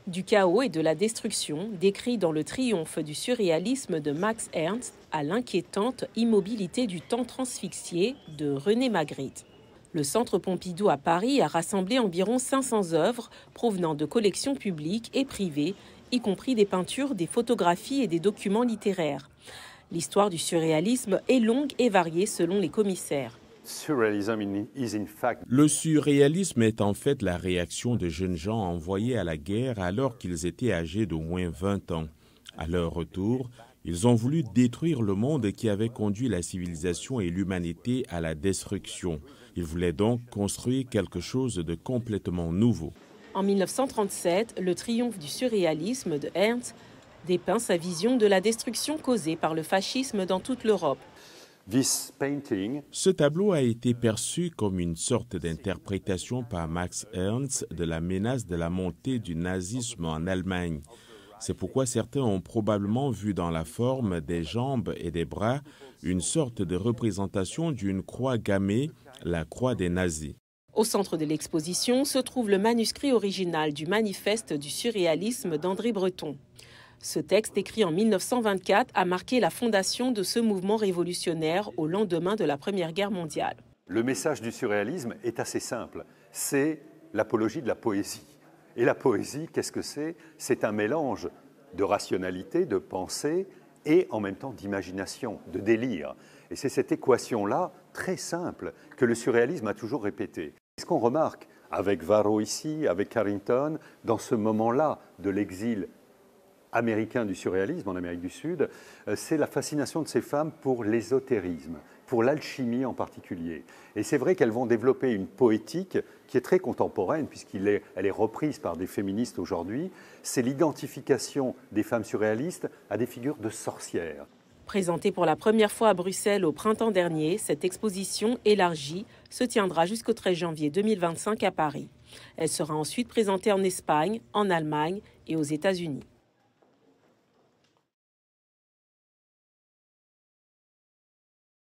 Du chaos et de la destruction, décrit dans Le triomphe du surréalisme de Max Ernst, à l'inquiétante immobilité du temps transfixié de René Magritte. Le Centre Pompidou à Paris a rassemblé environ 500 œuvres provenant de collections publiques et privées, y compris des peintures, des photographies et des documents littéraires. L'histoire du surréalisme est longue et variée selon les commissaires. Le surréalisme est en fait la réaction de jeunes gens envoyés à la guerre alors qu'ils étaient âgés d'au moins 20 ans. À leur retour, ils ont voulu détruire le monde qui avait conduit la civilisation et l'humanité à la destruction. Ils voulaient donc construire quelque chose de complètement nouveau. En 1937, Le triomphe du surréalisme de Ernst dépeint sa vision de la destruction causée par le fascisme dans toute l'Europe. Ce tableau a été perçu comme une sorte d'interprétation par Max Ernst de la menace de la montée du nazisme en Allemagne. C'est pourquoi certains ont probablement vu dans la forme des jambes et des bras une sorte de représentation d'une croix gammée, la croix des nazis. Au centre de l'exposition se trouve le manuscrit original du manifeste du surréalisme d'André Breton. Ce texte, écrit en 1924, a marqué la fondation de ce mouvement révolutionnaire au lendemain de la Première Guerre mondiale. Le message du surréalisme est assez simple, c'est l'apologie de la poésie. Et la poésie, qu'est-ce que c'est? C'est un mélange de rationalité, de pensée et en même temps d'imagination, de délire. Et c'est cette équation-là, très simple, que le surréalisme a toujours répétée. Ce qu'on remarque avec Varro ici, avec Carrington, dans ce moment-là de l'exil américain du surréalisme en Amérique du Sud, c'est la fascination de ces femmes pour l'ésotérisme, pour l'alchimie en particulier. Et c'est vrai qu'elles vont développer une poétique qui est très contemporaine, puisqu'elle est reprise par des féministes aujourd'hui. C'est l'identification des femmes surréalistes à des figures de sorcières. Présentée pour la première fois à Bruxelles au printemps dernier, cette exposition élargie se tiendra jusqu'au 13 janvier 2025 à Paris. Elle sera ensuite présentée en Espagne, en Allemagne et aux États-Unis.